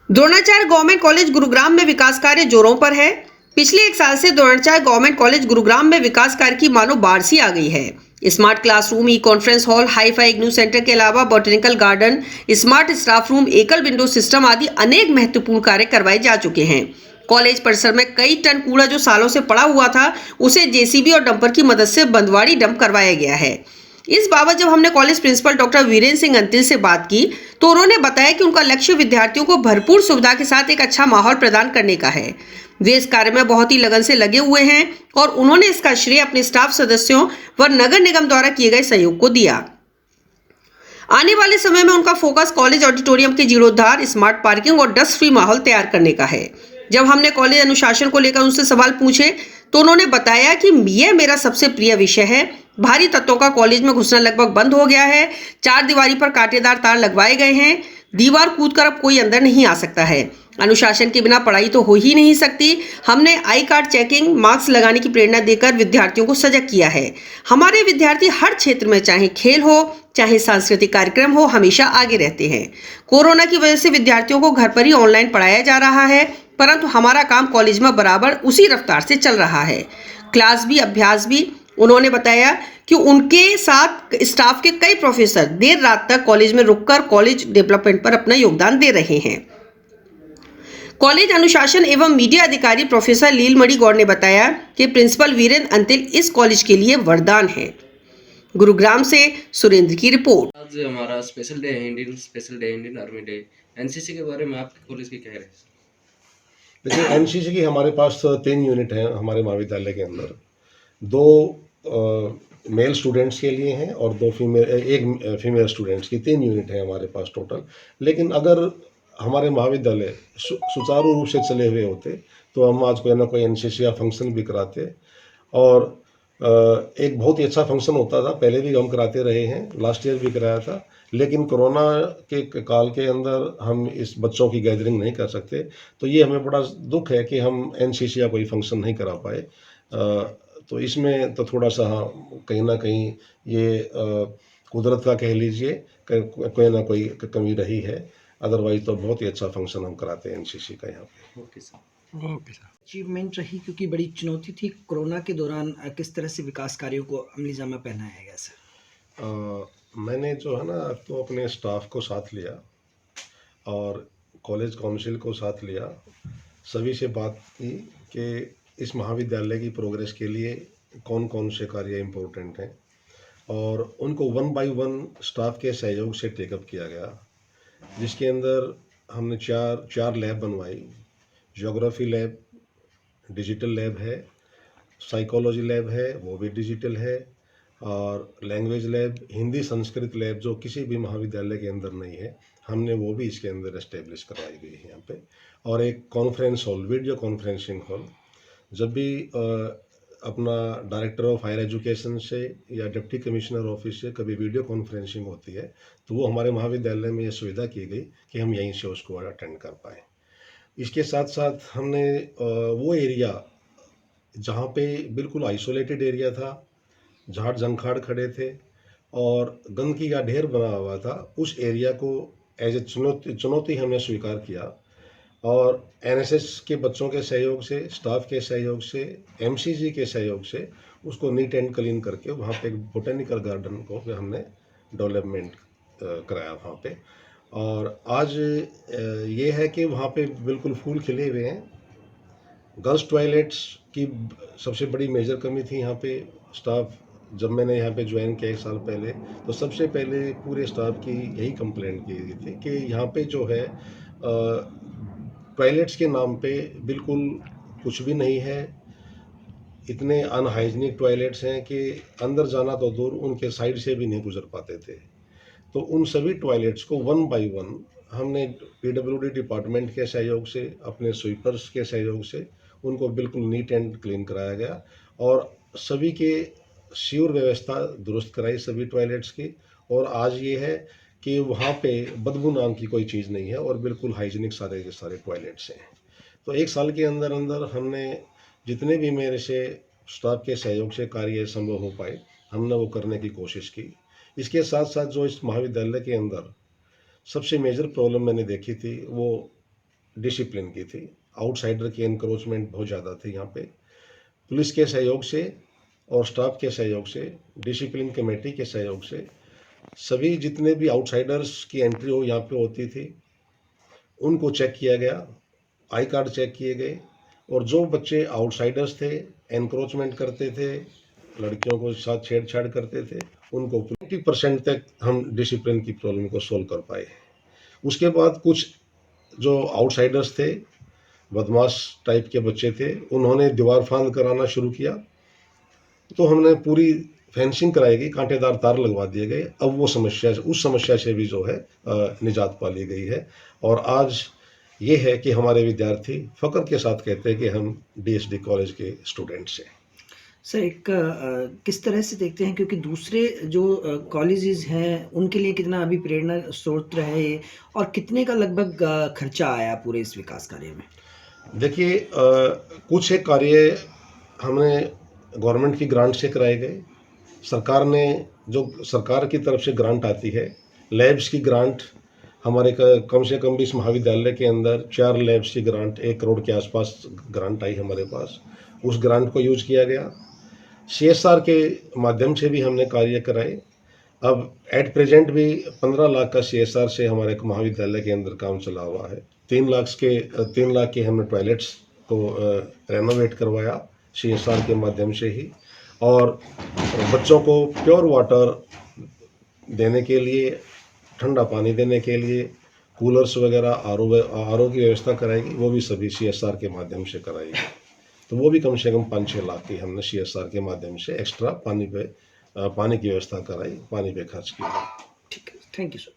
Dronacharya government college Gurugram में विकास कार्य जोरों पर है। पिछले एक साल से द्रोणाचार्य गवर्नमेंट कॉलेज गुरुग्राम में विकास कार्य की मानो बारिश आ गई है। Smart classroom, E conference hall, hifi IGNOU centre के अलावा botanical garden, smart staff room, एकल विंडो सिस्टम आदि अनेक महत्वपूर्ण कार्य करवाए जा चुके हैं। कॉलेज परिसर में कई टन कूड़ा जो सालों से पड़ा हुआ था, उसे जेसीबी और डंपर की मदद से बंदवाड़ी डंप करवाया गया है। इस बाबत जब हमने college principal doctor Virendra Singh Antil से बात की, तो उन्होंने बताया कि उनका लक्ष्य विद्यार्थियों को भरपूर सुविधा के साथ एक अच्छा माहौल प्रदान करने का है। वे इस कार्य में बहुत ही लगन से लगे हुए हैं और उन्होंने इसका श्रेय अपने स्टाफ सदस्यों व नगर निगम द्वारा किए गए सहयोग को दिया। आने वाले समय में उनका फोकस कॉलेज ऑडिटोरियम के जीर्णोद्धार, स्मार्ट पार्किंग और डस्ट फ्री माहौल तैयार करने का है। जब हमने कॉलेज अनुशासन को लेकर उनसे सवाल पूछे, तो उन्होंने बताया कि यह मेरा सबसे प्रिय विषय है। भारी तत्वों का कॉलेज में घुसना लगभग बंद हो गया है। चार दीवारी पर कांटेदार तार लगवाए गए हैं। दीवार कूदकर अब कोई अंदर नहीं आ सकता है। अनुशासन के बिना पढ़ाई तो हो ही नहीं सकती। हमने आई कार्ड चेकिंग, मास्क लगाने की प्रेरणा देकर विद्यार्थियों को सजग किया है। हमारे विद्यार्थी हर क्षेत्र में, चाहे खेल हो चाहे सांस्कृतिक कार्यक्रम हो, हमेशा आगे रहते हैं। कोरोना की वजह से विद्यार्थियों को घर पर ही ऑनलाइन पढ़ाया जा रहा है, परंतु हमारा काम कॉलेज में बराबर उसी रफ्तार से चल रहा है। क्लास भी, अभ्यास भी। उन्होंने बताया कि उनके साथ स्टाफ के कई प्रोफेसर देर रात तक कॉलेज में रुककर कॉलेज डेवलपमेंट पर अपना योगदान दे रहे हैं। कॉलेज अनुशासन एवं मीडिया अधिकारी प्रोफेसर लीलमणि गौड़ ने बताया कि प्रिंसिपल वीरेंद्र अंतिल इस कॉलेज के लिए वरदान है। गुरुग्राम से सुरेंद्र की रिपोर्ट। आज हमारा स्पेशल डे है, इंडियन आर्मी डे। एनसीसी के बारे में आपके कॉलेज की क्या है? देखिए, एनसीसी की हमारे पास 3 यूनिट हैं हमारे महाविद्यालय के अंदर। 2 मेल स्टूडेंट्स के लिए हैं और 2 एक फीमेल स्टूडेंट्स की 3 यूनिट हैं हमारे पास टोटल। लेकिन अगर हमारे महाविद्यालय सुचारू रूप से चले हुए होते तो हम आज कोई ना कोई एनसीसी का फंक्शन भी कराते। और एक बहुत ही अच्छा फंक्शन होता था, पहले भी हम कराते रहे हैं, लास्ट ईयर भी कराया था। लेकिन कोरोना के काल के अंदर हम इस बच्चों की गैदरिंग नहीं कर सकते, तो ये हमें बड़ा दुख है कि हम एनसीसी का कोई फंक्शन नहीं करा पाए। तो इसमें तो थोड़ा सा हाँ, कहीं ना कहीं ये कुदरत का कह लीजिए, कोई ना कोई कमी रही है। अदरवाइज तो बहुत ही अच्छा फंक्शन हम कराते हैं एनसीसी का यहाँ पे। Okay sir. Okay sir. Achievement रही क्योंकि बड़ी चुनौती थी कोरोना के दौरान, किस तरह से विकास कार्यों को अमली जामा पहनाया गया सर? मैंने जो है ना तो अपने स्टाफ को साथ लिया और कॉलेज काउंसिल को साथ लिया, सभी से बात की कि इस महाविद्यालय की प्रोग्रेस के लिए कौन कौन से कार्य इम्पोर्टेंट हैं, और उनको 1 बाय 1 स्टाफ के सहयोग से टेकअप किया गया, जिसके अंदर हमने चार लैब बनवाई। ज्योग्राफी लैब डिजिटल लैब है, साइकोलॉजी लैब है वो भी डिजिटल है, और language lab, Hindi Sanskrit lab जो किसी भी महाविद्यालय के अंदर नहीं है, हमने वो भी इसके अंदर एस्टेब्लिश करवाई गई है यहाँ पे। और एक conference hall, video conferencing hall, जब भी अपना डायरेक्टर ऑफ हायर एजुकेशन से या डिप्टी कमिश्नर ऑफिस से कभी वीडियो कॉन्फ्रेंसिंग होती है तो वो हमारे महाविद्यालय में ये सुविधा की गई कि हम यहीं से उसको अटेंड कर पाएँ। इसके साथ साथ हमने वो एरिया जहाँ पे बिल्कुल आइसोलेटेड एरिया था, झाड़ झंखाड़ खड़े थे और गंदगी का ढेर बना हुआ था, उस एरिया को एज ए चुनौती हमने स्वीकार किया। और एनएसएस के बच्चों के सहयोग से, स्टाफ के सहयोग से, एमसीजी के सहयोग से उसको नीट एंड क्लीन करके वहाँ पे एक बोटेनिकल गार्डन को हमने डेवलपमेंट कराया वहाँ पे। और आज ये है कि वहाँ पे बिल्कुल फूल खिले हुए हैं। गर्ल्स टॉयलेट्स की सबसे बड़ी मेजर कमी थी यहाँ पे। स्टाफ, जब मैंने यहाँ पे ज्वाइन किया 1 साल पहले, तो सबसे पहले पूरे स्टाफ की यही कंप्लेंट की गई थी कि यहाँ पे जो है टॉयलेट्स के नाम पे बिल्कुल कुछ भी नहीं है। इतने अनहाइजीनिक टॉयलेट्स हैं कि अंदर जाना तो दूर, उनके साइड से भी नहीं गुजर पाते थे। तो उन सभी टॉयलेट्स को 1 बाय 1 हमने पीडब्ल्यूडी डिपार्टमेंट के सहयोग से, अपने स्वीपर्स के सहयोग से उनको बिल्कुल नीट एंड क्लीन कराया गया और सभी के सीवर व्यवस्था दुरुस्त कराई सभी टॉयलेट्स की। और आज ये है कि वहाँ पे बदबू नाम की कोई चीज़ नहीं है और बिल्कुल हाइजीनिक सारे के सारे टॉयलेट्स हैं। तो 1 साल के अंदर अंदर हमने जितने भी मेरे से स्टाफ के सहयोग से कार्य संभव हो पाए, हमने वो करने की कोशिश की। इसके साथ साथ जो इस महाविद्यालय के अंदर सबसे मेजर प्रॉब्लम मैंने देखी थी, वो डिसिप्लिन की थी। आउटसाइडर की एनक्रोचमेंट बहुत ज़्यादा थी यहाँ पे। पुलिस के सहयोग से और स्टाफ के सहयोग से, डिसिप्लिन कमेटी के सहयोग से सभी जितने भी आउटसाइडर्स की एंट्री हो यहाँ पे होती थी उनको चेक किया गया, आई कार्ड चेक किए गए, और जो बच्चे आउटसाइडर्स थे, एनक्रोचमेंट करते थे, लड़कियों को साथ छेड़छाड़ करते थे, उनको 50% तक हम डिसिप्लिन की प्रॉब्लम को सोल्व कर पाए। उसके बाद कुछ जो आउटसाइडर्स थे, बदमाश टाइप के बच्चे थे, उन्होंने दीवार फांद कराना शुरू किया, तो हमने पूरी फेंसिंग कराई गई, कांटेदार तार लगवा दिए गए। अब वो समस्या, उस समस्या से भी जो है निजात पा ली गई है। और आज ये है कि हमारे विद्यार्थी फख्र के साथ कहते हैं कि हम DSD कॉलेज के स्टूडेंट्स हैं। सर एक किस तरह से देखते हैं, क्योंकि दूसरे जो कॉलेजेस हैं उनके लिए कितना अभी प्रेरणा स्रोत रहे ये, और कितने का लगभग खर्चा आया पूरे इस विकास कार्य में? देखिए, कुछ एक कार्य हमने गवर्नमेंट की ग्रांट से कराए गए। सरकार ने, जो सरकार की तरफ से ग्रांट आती है, लैब्स की ग्रांट हमारे कम से कम भी इस महाविद्यालय के अंदर 4 लैब्स की ग्रांट 1 करोड़ के आसपास ग्रांट आई हमारे पास। उस ग्रांट को यूज किया गया। CSR के माध्यम से भी हमने कार्य कराए। अब एट प्रेजेंट भी 15 लाख का CSR से हमारे महाविद्यालय के अंदर काम चला हुआ है। 3 लाख के हमने टॉयलेट्स को रेनोवेट करवाया CSR के माध्यम से ही, और बच्चों को प्योर वाटर देने के लिए, ठंडा पानी देने के लिए कूलर्स वगैरह, आरओ की व्यवस्था कराएगी, वो भी सभी CSR के माध्यम से कराएगी। तो वो भी कम से कम 5-6 लाख की हमने CSR के माध्यम से एक्स्ट्रा पानी की व्यवस्था कराई, पानी पे खर्च किया। ठीक है, थैंक यू सर।